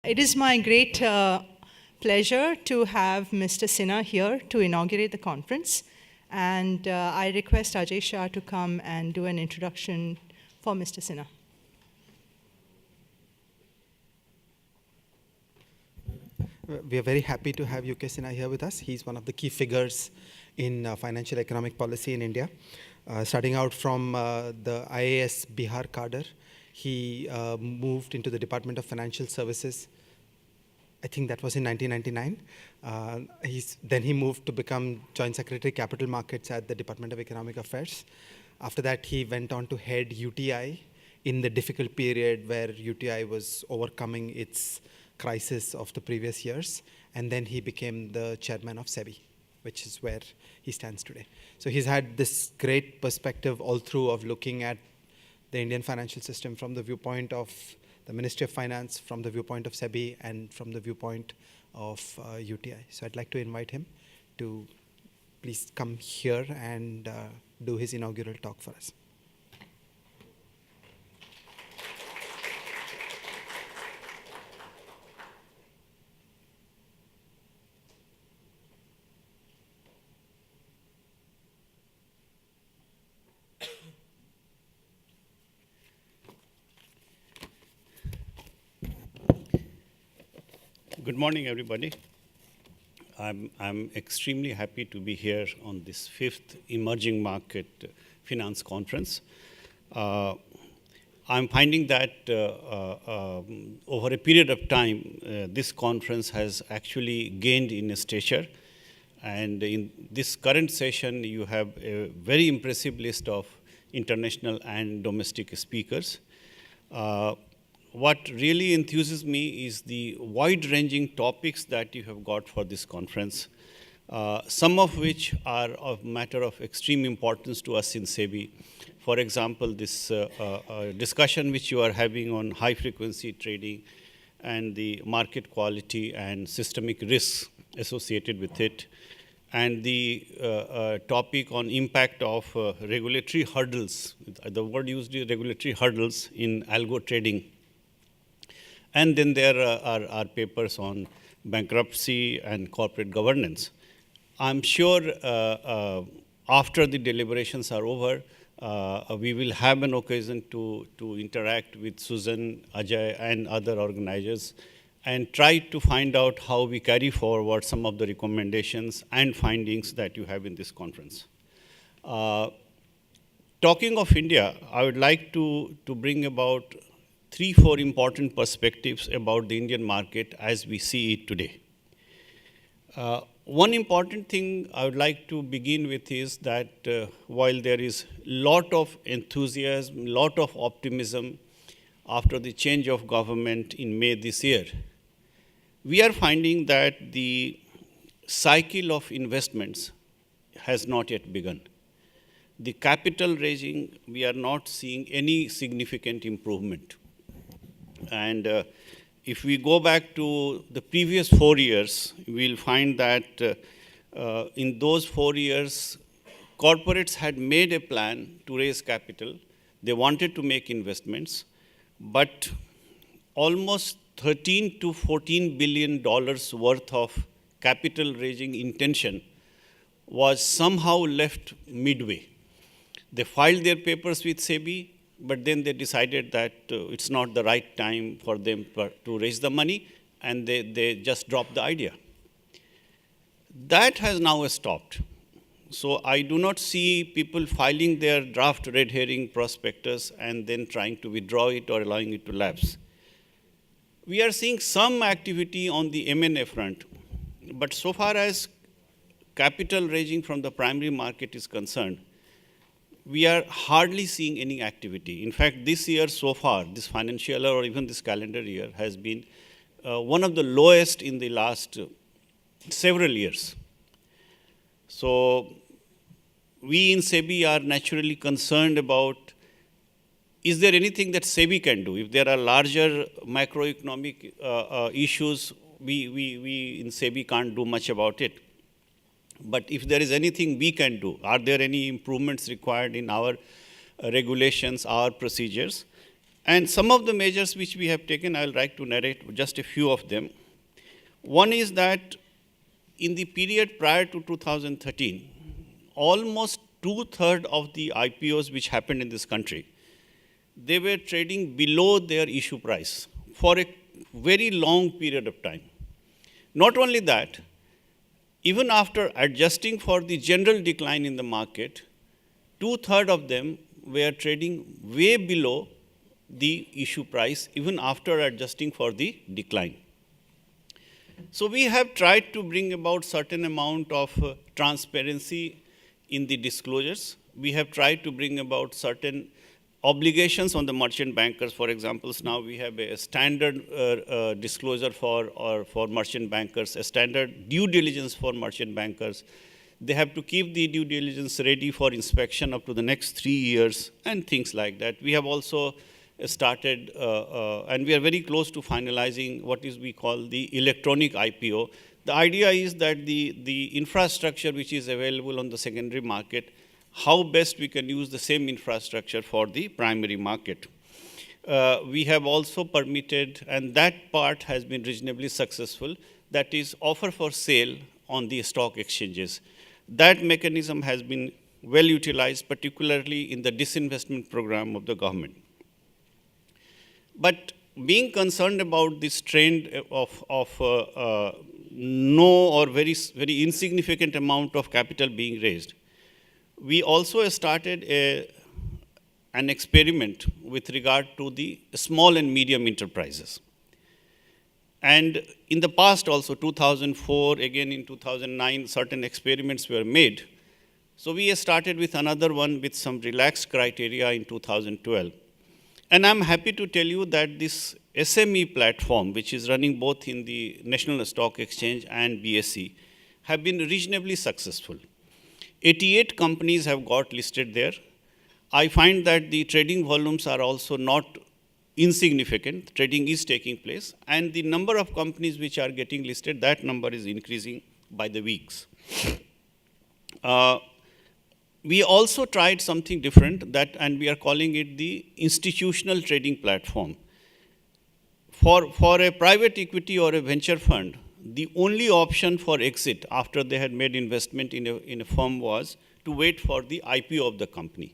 It is my great pleasure to have Mr. Sinha here to inaugurate the conference. And I request Ajay Shah to come and do an introduction for Mr. Sinha. We are very happy to have UK Sinha here with us. He's one of the key figures in financial economic policy in India. Starting out from the IAS Bihar cadre, he moved into the Department of Financial Services. I think that was in 1999. Then he moved to become Joint Secretary Capital Markets at the Department of Economic Affairs. After that, he went on to head UTI in the difficult period where UTI was overcoming its crisis of the previous years. And then he became the chairman of SEBI, which is where he stands today. So he's had this great perspective all through of looking at the Indian financial system from the viewpoint of the Ministry of Finance, from the viewpoint of SEBI, and from the viewpoint of UTI. So I'd like to invite him to please come here and do his inaugural talk for us. Good morning, everybody. I'm extremely happy to be here on this 5th Emerging Market Finance Conference. I'm finding that over a period of time, this conference has actually gained in stature. And in this current session, you have a very impressive list of international and domestic speakers. What really enthuses me is the wide-ranging topics that you have got for this conference, some of which are of matter of extreme importance to us in SEBI. For example, this discussion which you are having on high-frequency trading and the market quality and systemic risks associated with it, and the topic on impact of regulatory hurdles. The word used is regulatory hurdles in algo trading. And then there are papers on bankruptcy and corporate governance. I'm sure after the deliberations are over, we will have an occasion to interact with Susan, Ajay, and other organizers and try to find out how we carry forward some of the recommendations and findings that you have in this conference. Talking of India, I would like to bring about 3-4 important perspectives about the Indian market as we see it today. One important thing I would like to begin with is that while there is a lot of enthusiasm, a lot of optimism after the change of government in May this year, we are finding that the cycle of investments has not yet begun. The capital raising, we are not seeing any significant improvement. And if we go back to the previous 4 years, we'll find that in those 4 years, corporates had made a plan to raise capital. They wanted to make investments, but almost $13 to $14 billion worth of capital raising intention was somehow left midway. They filed their papers with SEBI, but then they decided that it's not the right time for them to raise the money, and they just dropped the idea. That has now stopped. So I do not see people filing their draft red herring prospectus and then trying to withdraw it or allowing it to lapse. We are seeing some activity on the M&A front, but so far as capital raising from the primary market is concerned, we are hardly seeing any activity. In fact, this year so far, this financial or even this calendar year has been one of the lowest in the last several years. So we in SEBI are naturally concerned about, is there anything that SEBI can do? If there are larger macroeconomic issues, we in SEBI can't do much about it. But if there is anything we can do, are there any improvements required in our regulations, our procedures? And some of the measures which we have taken, I'll like to narrate just a few of them. One is that in the period prior to 2013, almost two-thirds of the IPOs which happened in this country, they were trading below their issue price for a very long period of time. Not only that, even after adjusting for the general decline in the market, two-thirds of them were trading way below the issue price, even after adjusting for the decline. So we have tried to bring about certain amount of transparency in the disclosures. We have tried to bring about certain obligations on the merchant bankers. For example, now we have a standard disclosure for merchant bankers, a standard due diligence for merchant bankers. They have to keep the due diligence ready for inspection up to the next 3 years and things like that. We have also started, and we are very close to finalizing what is we call the electronic IPO. The idea is that the infrastructure which is available on the secondary market, how best we can use the same infrastructure for the primary market. We have also permitted, and that part has been reasonably successful, that is offer for sale on the stock exchanges. That mechanism has been well utilized, particularly in the disinvestment program of the government. But being concerned about this trend of no or very insignificant amount of capital being raised, we also started an experiment with regard to the small and medium enterprises. And in the past also, 2004, again in 2009, certain experiments were made. So we started with another one with some relaxed criteria in 2012. And I'm happy to tell you that this SME platform, which is running both in the National Stock Exchange and BSE, have been reasonably successful. 88 companies have got listed there. I find that the trading volumes are also not insignificant. Trading is taking place. And the number of companies which are getting listed, that number is increasing by the weeks. We also tried something different, and we are calling it the institutional trading platform. For a private equity or a venture fund, the only option for exit after they had made investment in a firm was to wait for the IPO of the company.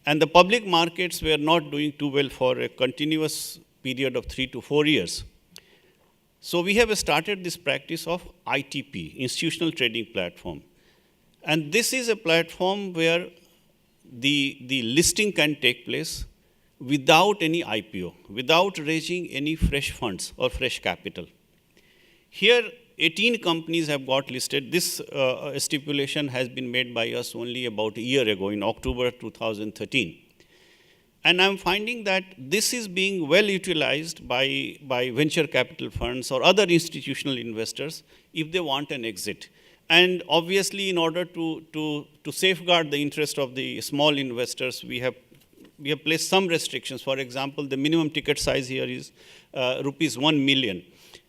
And the public markets were not doing too well for a continuous period of 3 to 4 years. So we have started this practice of ITP, Institutional Trading Platform. And this is a platform where the listing can take place without any IPO, without raising any fresh funds or fresh capital. Here, 18 companies have got listed. This stipulation has been made by us only about a year ago, in October 2013. And I'm finding that this is being well utilized by venture capital funds or other institutional investors if they want an exit. And obviously, in order to safeguard the interest of the small investors, we have placed some restrictions. For example, the minimum ticket size here is rupees 1 million.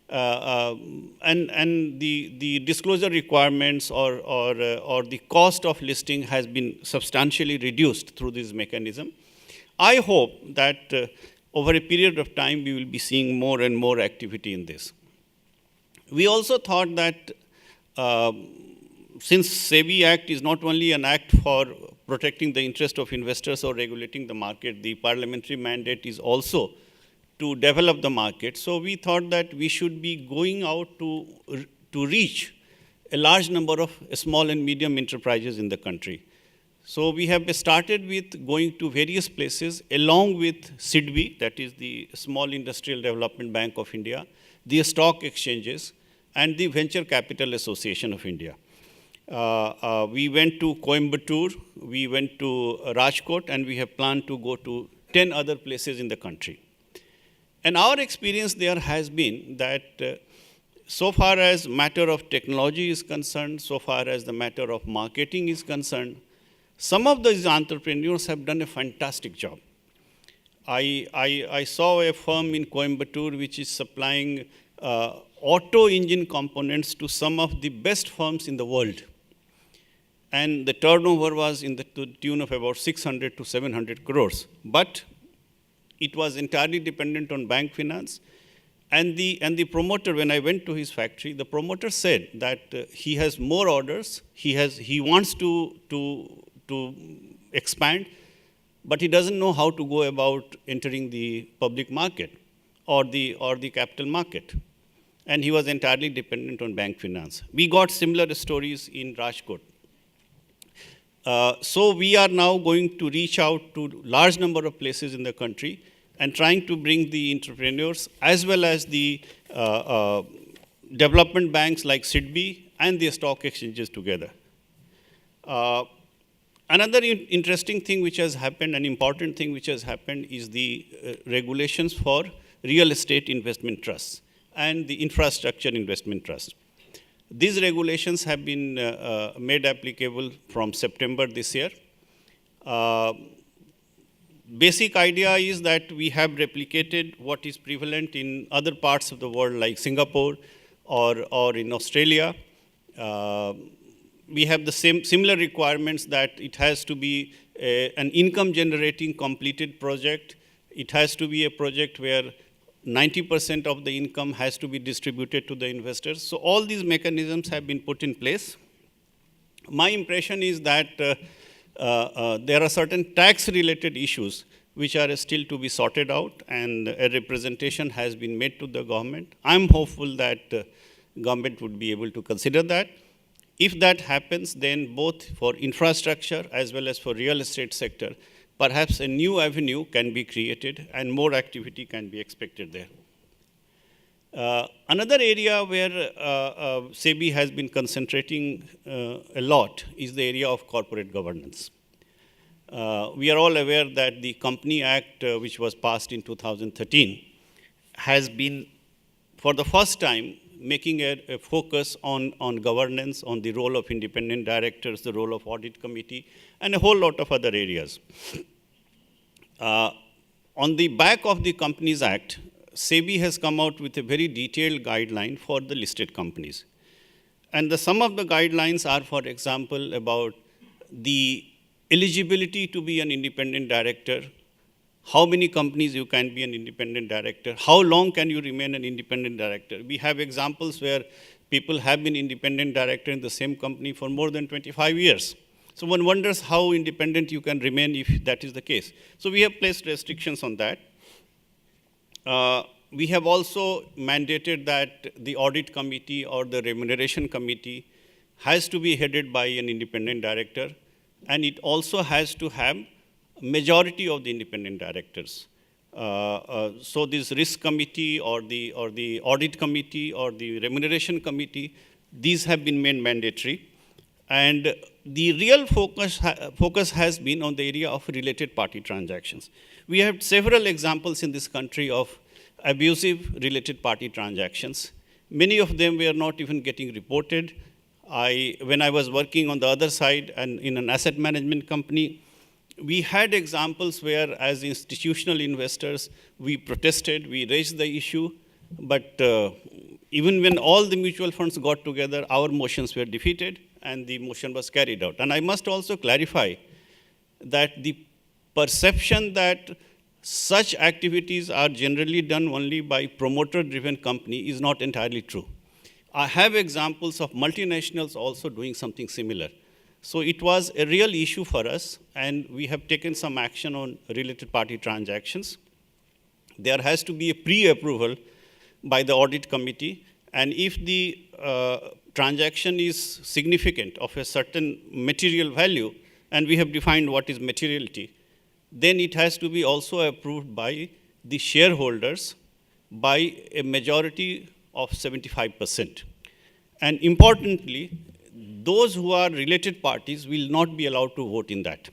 And the disclosure requirements or the cost of listing has been substantially reduced through this mechanism. I hope that over a period of time, we will be seeing more and more activity in this. We also thought that since SEBI Act is not only an act for protecting the interest of investors or regulating the market, the parliamentary mandate is also to develop the market. So we thought that we should be going out to reach a large number of small and medium enterprises in the country. So we have started with going to various places along with SIDBI, that is the Small Industrial Development Bank of India, the stock exchanges, and the Venture Capital Association of India. We went to Coimbatore, we went to Rajkot, and we have planned to go to 10 other places in the country. And our experience there has been that so far as matter of technology is concerned, so far as the matter of marketing is concerned, some of these entrepreneurs have done a fantastic job. I saw a firm in Coimbatore which is supplying auto engine components to some of the best firms in the world. And the turnover was in the tune of about 600 to 700 crores. But It was entirely dependent on bank finance. And the promoter, when I went to his factory, the promoter said that he has more orders, he wants to expand, but he doesn't know how to go about entering the public market or the capital market. And he was entirely dependent on bank finance. We got similar stories in Rajkot. So we are now going to reach out to large number of places in the country and trying to bring the entrepreneurs as well as the development banks like SIDBI and the stock exchanges together. Another interesting thing which has happened, an important thing which has happened is the regulations for real estate investment trusts and the infrastructure investment trust. These regulations have been made applicable from September this year. Basic idea is that we have replicated what is prevalent in other parts of the world like Singapore or in Australia. We have the similar requirements that it has to be an income generating completed project. It has to be a project where 90% of the income has to be distributed to the investors. So all these mechanisms have been put in place. My impression is that there are certain tax-related issues which are still to be sorted out, and a representation has been made to the government. I'm hopeful that government would be able to consider that. If that happens, then both for infrastructure as well as for real estate sector, perhaps a new avenue can be created and more activity can be expected there. Another area where SEBI has been concentrating a lot is the area of corporate governance. We are all aware that the Company Act, which was passed in 2013, has been, for the first time, making a focus on governance, on the role of independent directors, the role of audit committee, and a whole lot of other areas. On the back of the Companies Act, SEBI has come out with a very detailed guideline for the listed companies. And some of the guidelines are, for example, about the eligibility to be an independent director, how many companies you can be an independent director, how long can you remain an independent director. We have examples where people have been independent director in the same company for more than 25 years. So one wonders how independent you can remain if that is the case. So we have placed restrictions on that. We have also mandated that the audit committee or the remuneration committee has to be headed by an independent director, and it also has to have majority of the independent directors. So this risk committee or the audit committee or the remuneration committee, these have been made mandatory. And the real focus has been on the area of related party transactions. We have several examples in this country of abusive related party transactions. Many of them were not even getting reported. When I was working on the other side and in an asset management company, we had examples where, as institutional investors, we protested, we raised the issue, but even when all the mutual funds got together, our motions were defeated and the motion was carried out. And I must also clarify that the perception that such activities are generally done only by promoter-driven company is not entirely true. I have examples of multinationals also doing something similar. So it was a real issue for us, and we have taken some action on related party transactions. There has to be a pre-approval by the audit committee, and if the transaction is significant of a certain material value, and we have defined what is materiality, then it has to be also approved by the shareholders by a majority of 75%. And importantly, those who are related parties will not be allowed to vote in that.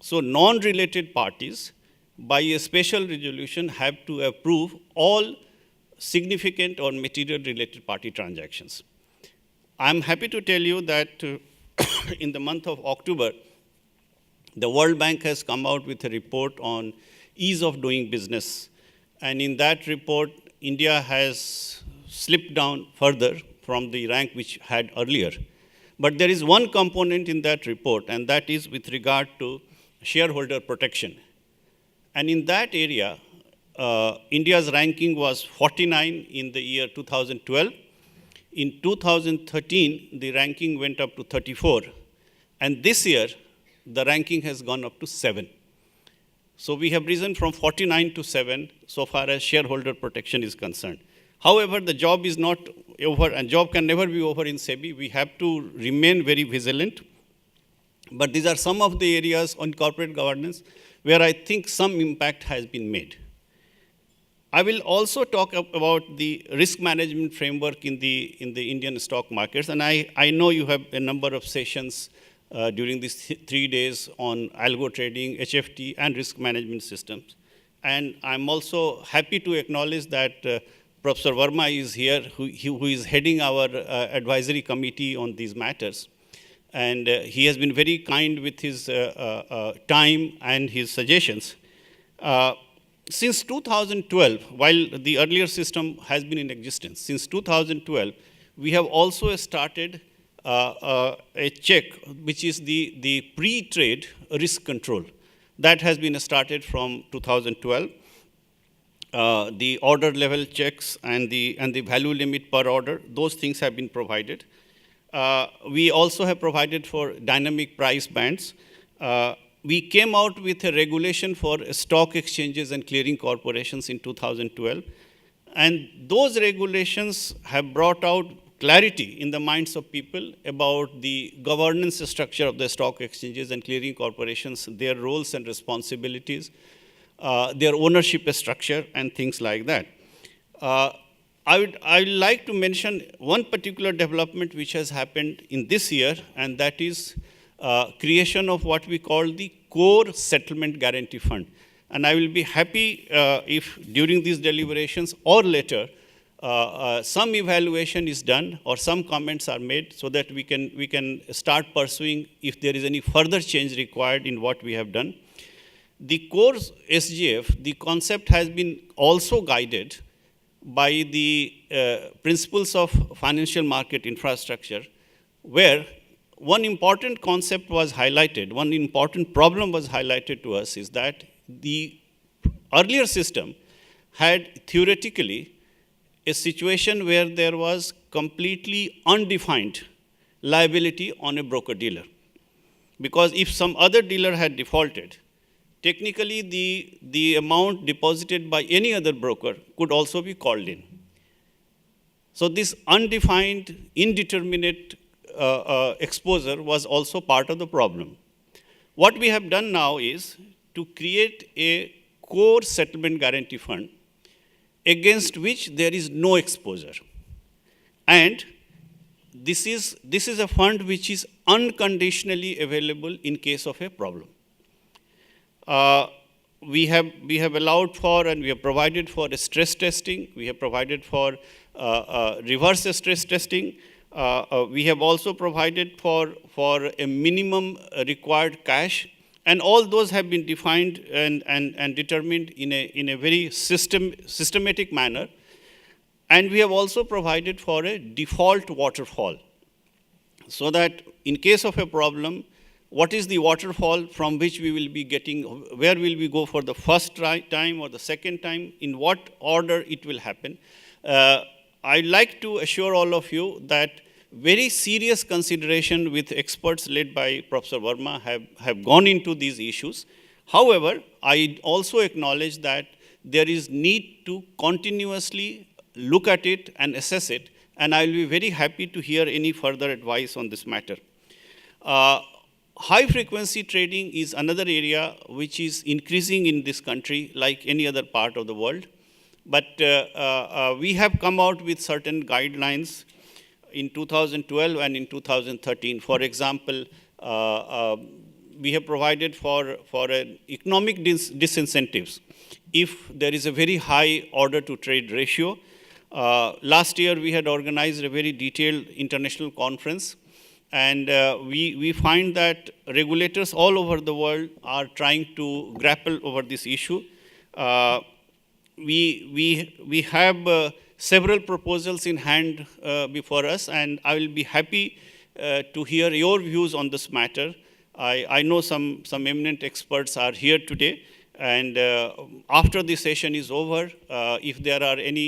So non-related parties, by a special resolution, have to approve all significant or material related party transactions. I'm happy to tell you that in the month of October, the World Bank has come out with a report on ease of doing business. And in that report, India has slipped down further from the rank which had earlier. But there is one component in that report, and that is with regard to shareholder protection. And in that area, India's ranking was 49 in the year 2012. In 2013, the ranking went up to 34. And this year, the ranking has gone up to 7. So we have risen from 49 to 7 so far as shareholder protection is concerned. However, the job is not over, and job can never be over in SEBI. We have to remain very vigilant. But these are some of the areas on corporate governance where I think some impact has been made. I will also talk about the risk management framework in the Indian stock markets. And I know you have a number of sessions during these 3 days on algo trading, HFT, and risk management systems. And I'm also happy to acknowledge that Professor Verma is here, who is heading our advisory committee on these matters. And he has been very kind with his time and his suggestions. Since 2012, while the earlier system has been in existence, since 2012, we have also started a check, which is the pre-trade risk control. That has been started from 2012. The order level checks and the value limit per order, those things have been provided. We also have provided for dynamic price bands. We came out with a regulation for stock exchanges and clearing corporations in 2012. And those regulations have brought out clarity in the minds of people about the governance structure of the stock exchanges and clearing corporations, their roles and responsibilities, their ownership structure, and things like that. I would like to mention one particular development which has happened in this year, and that is creation of what we call the Core Settlement Guarantee Fund. And I will be happy if during these deliberations or later, some evaluation is done or some comments are made so that we can start pursuing if there is any further change required in what we have done. The Core SGF, the concept has been also guided by the principles of financial market infrastructure, where one important concept was highlighted, one important problem was highlighted to us, is that the earlier system had theoretically a situation where there was completely undefined liability on a broker-dealer. Because if some other dealer had defaulted, technically the amount deposited by any other broker could also be called in. So this undefined, indeterminate exposure was also part of the problem. What we have done now is to create a core settlement guarantee fund against which there is no exposure. And this is a fund which is unconditionally available in case of a problem. We have allowed for and we have provided for a stress testing. We have provided for reverse stress testing. We have also provided for a minimum required cash, and all those have been defined and determined in a very systematic manner. And we have also provided for a default waterfall, so that in case of a problem, what is the waterfall from which we will be getting, where will we go for the first time or the second time, in what order it will happen. I'd like to assure all of you that very serious consideration with experts led by Professor Verma have gone into these issues. However, I also acknowledge that there is need to continuously look at it and assess it, and I will be very happy to hear any further advice on this matter. High frequency trading is another area which is increasing in this country like any other part of the world. But we have come out with certain guidelines in 2012 and in 2013. For example, we have provided for an economic disincentives if there is a very high order to trade ratio. Last year, we had organized a very detailed international conference, and we find that regulators all over the world are trying to grapple over this issue. We have several proposals in hand before us, and I will be happy to hear your views on this matter. I know some eminent experts are here today, And after the session is over, if there are any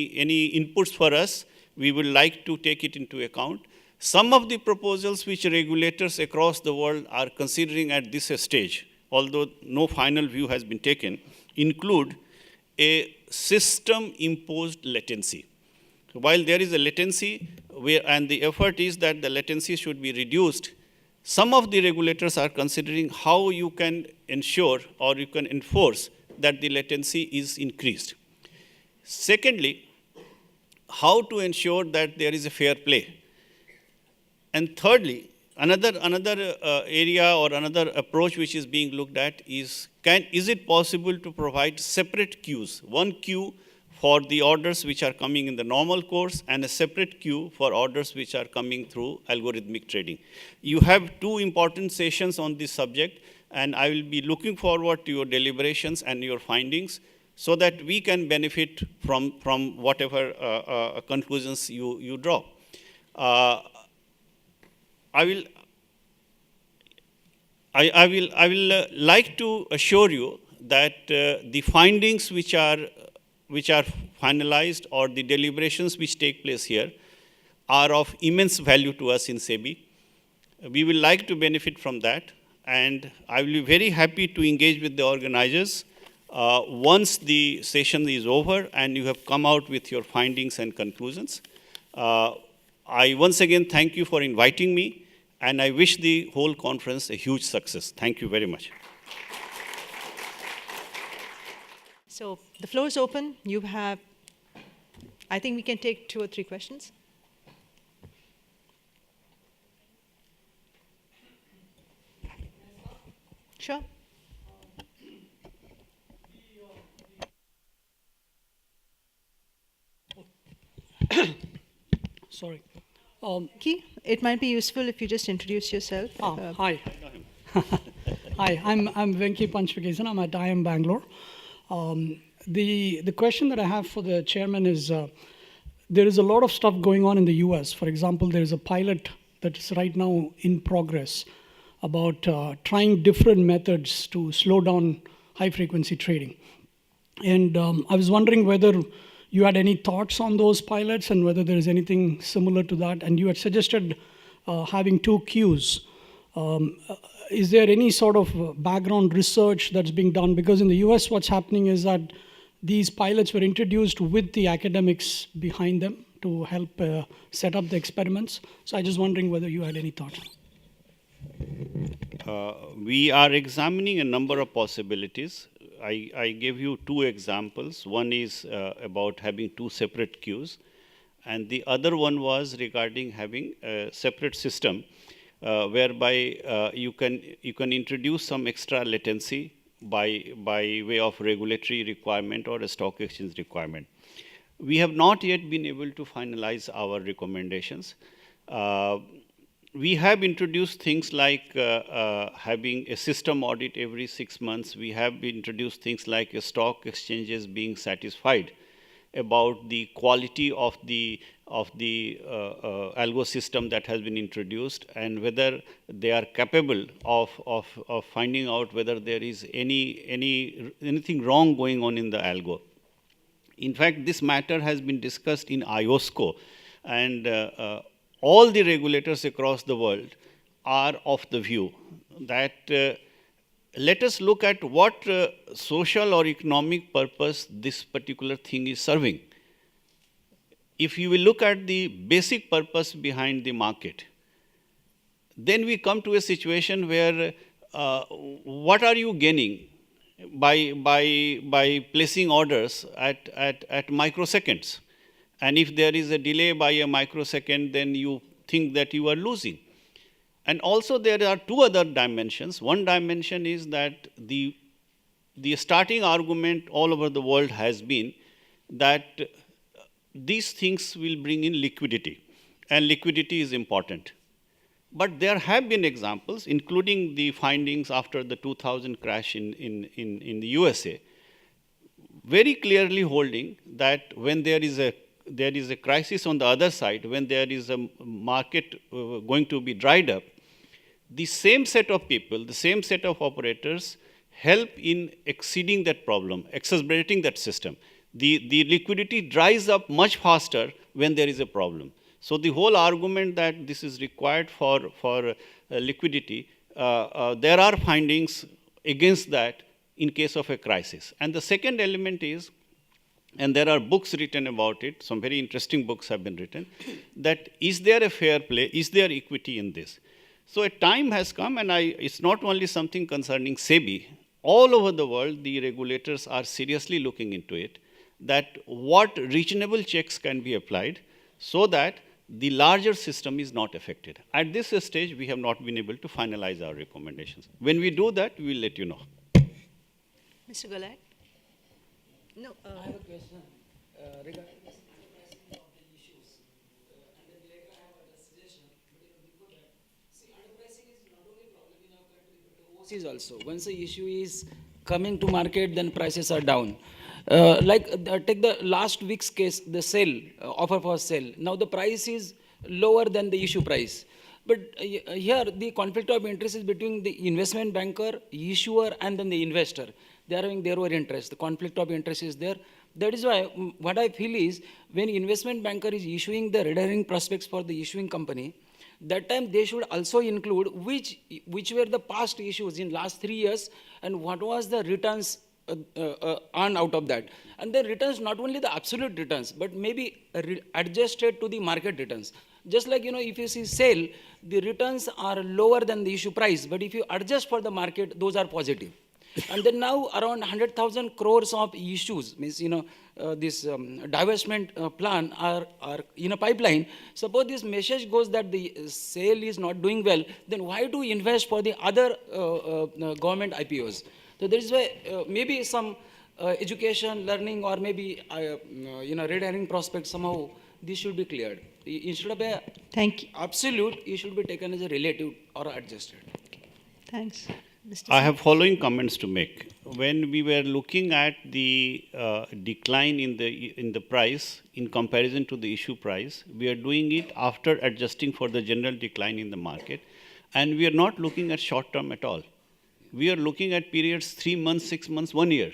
inputs for us, we would like to take it into account. Some of the proposals which regulators across the world are considering at this stage, although no final view has been taken, include a system-imposed latency. While there is a latency, and the effort is that the latency should be reduced, some of the regulators are considering how you can ensure or you can enforce that the latency is increased. Secondly, how to ensure that there is a fair play. And thirdly, another area or another approach which is being looked at is it possible to provide separate queues, one queue for the orders which are coming in the normal course and a separate queue for orders which are coming through algorithmic trading. You have two important sessions on this subject, and I will be looking forward to your deliberations and your findings so that we can benefit from whatever conclusions you draw. I will like to assure you that the findings which are finalized or the deliberations which take place here are of immense value to us in SEBI. We will like to benefit from that, and I will be very happy to engage with the organizers once the session is over and you have come out with your findings and conclusions. I once again thank you for inviting me, and I wish the whole conference a huge success. Thank you very much. So the floor is open. You have, I think we can take 2 or 3 questions. Sure. Sorry. Ki, it might be useful if you just introduce yourself. Hi. Hi, I'm Venki Panchvikesan. I'm at IIM Bangalore. The question that I have for the chairman is, there is a lot of stuff going on in the US. For example, there is a pilot that is right now in progress about trying different methods to slow down high-frequency trading. And I was wondering whether you had any thoughts on those pilots and whether there is anything similar to that. And you had suggested having 2 queues. Is there any sort of background research that's being done? Because in the US, what's happening is that these pilots were introduced with the academics behind them to help set up the experiments. So I'm just wondering whether you had any thoughts. We are examining a number of possibilities. I gave you 2 examples. One is about having 2 separate queues, and the other one was regarding having a separate system whereby you can introduce some extra latency by way of regulatory requirement or a stock exchange requirement. We have not yet been able to finalize our recommendations. We have introduced things like having a system audit every 6 months. We have introduced things like stock exchanges being satisfied about the quality of the algo system that has been introduced and whether they are capable of finding out whether there is anything wrong going on in the algo. In fact, this matter has been discussed in IOSCO, and all the regulators across the world are of the view that let us look at what social or economic purpose this particular thing is serving. If you will look at the basic purpose behind the market, then we come to a situation where what are you gaining by placing orders at microseconds? And if there is a delay by a microsecond, then you think that you are losing. And also there are 2 other dimensions. One dimension is that the starting argument all over the world has been that these things will bring in liquidity, and liquidity is important. But there have been examples, including the findings after the 2000 crash in the USA, very clearly holding that when there is a crisis on the other side, when there is a market going to be dried up, the same set of people, the same set of operators help in exceeding that problem, exacerbating that system. The liquidity dries up much faster when there is a problem. So the whole argument that this is required for liquidity, there are findings against that in case of a crisis. And the second element is, and there are books written about it, some very interesting books have been written, that is there a fair play, is there equity in this? So a time has come, and it's not only something concerning SEBI, all over the world the regulators are seriously looking into it, that what reasonable checks can be applied so that the larger system is not affected. At this stage, we have not been able to finalize our recommendations. When we do that, we will let you know. Mr. Golay? No. I have a question regarding this underpricing of the issues. And then later I have a suggestion. But before that, see, underpricing is not only a problem in our country, but overseas also. Once the issue is coming to market, then prices are down. Take the last week's case, the sale, offer for sale. Now the price is lower than the issue price. But here the conflict of interest is between the investment banker, issuer, and then the investor. They are having their own interest. The conflict of interest is there. That is why what I feel is when investment banker is issuing the red herring prospects for the issuing company, that time they should also include which were the past issues in last 3 years and what was the returns earned out of that. And the returns, not only the absolute returns, but maybe adjusted to the market returns. Just like, if you see sale, the returns are lower than the issue price, but if you adjust for the market, those are positive. And then now around 100,000 crores of issues, means, this divestment plan are in a pipeline. Suppose this message goes that the sale is not doing well, then why do invest for the other government IPOs? So there is why maybe some education, learning, or maybe, red herring prospects, somehow this should be cleared. Instead of a Thank you. absolute, it should be taken as a relative or adjusted. Thanks. Mr. I have following comments to make. When we were looking at the decline in the price in comparison to the issue price, we are doing it after adjusting for the general decline in the market, and we are not looking at short term at all. We are looking at periods 3 months, 6 months, 1 year.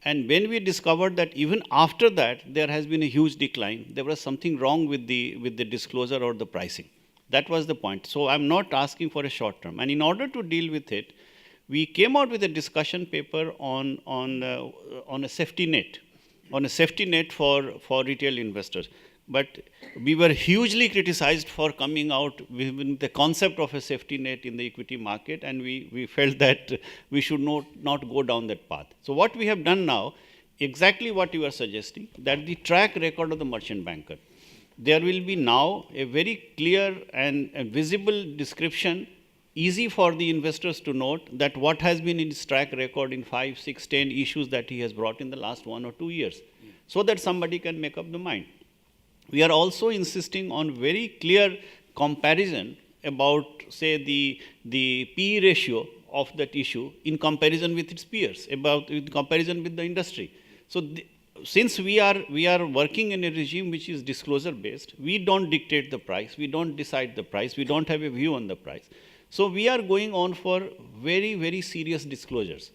And when we discovered that even after that there has been a huge decline, there was something wrong with the disclosure or the pricing. That was the point. So I'm not asking for a short term. And in order to deal with it, we came out with a discussion paper on a safety net for retail investors. But we were hugely criticized for coming out with the concept of a safety net in the equity market, and we felt that we should not go down that path. So what we have done now, exactly what you are suggesting, that the track record of the merchant banker. There will be now a very clear and a visible description, easy for the investors to note that what has been in his track record in 5, 6, 10 issues that he has brought in the last 1 or 2 years, so that somebody can make up the mind. We are also insisting on very clear comparison about, say, the PE ratio of that issue in comparison with its peers, in comparison with the industry. So since we are working in a regime which is disclosure based, we don't dictate the price, we don't decide the price, we don't have a view on the price. So we are going on for very, very serious disclosures.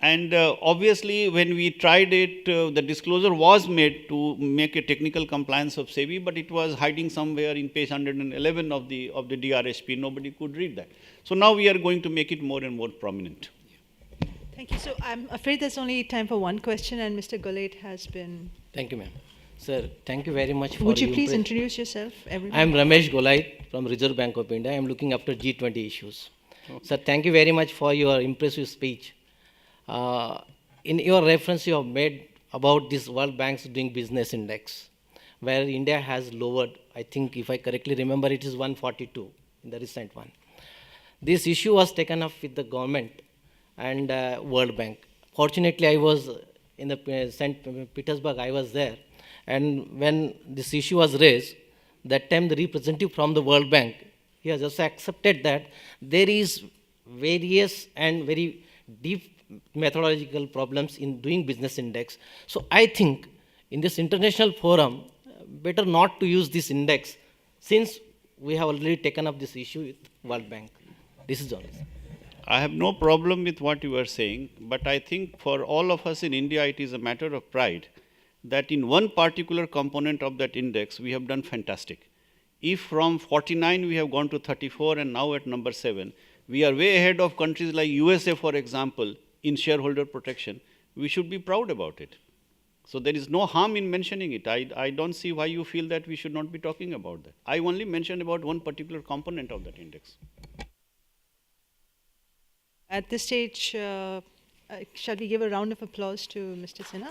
And obviously, when we tried it, the disclosure was made to make a technical compliance of SEBI, but it was hiding somewhere in page 111 of the DRHP. Nobody could read that. So now we are going to make it more and more prominent. Thank you. So I'm afraid there's only time for one question, and Mr. Golay has been. Thank you, ma'am. Sir, thank you very much for Would you please impre- introduce yourself, everyone? I am Ramesh Golai from Reserve Bank of India. I am looking after G20 issues. Sir, thank you very much for your impressive speech. In your reference you have made about this World Bank's doing business index, where India has lowered, I think if I correctly remember, it is 142 in the recent one. This issue was taken up with the government and World Bank. Fortunately, I was in the St. Petersburg, I was there. And when this issue was raised, that time the representative from the World Bank, he has also accepted that there is various and very deep methodological problems in doing business index. So I think in this international forum, better not to use this index since we have already taken up this issue with World Bank. This is all. I have no problem with what you are saying, but I think for all of us in India, it is a matter of pride that in one particular component of that index, we have done fantastic. If from 49 we have gone to 34 and now at number 7, we are way ahead of countries like USA, for example, in shareholder protection. We should be proud about it. So there is no harm in mentioning it. I don't see why you feel that we should not be talking about that. I only mentioned about one particular component of that index. At this stage, shall we give a round of applause to Mr. Sinha?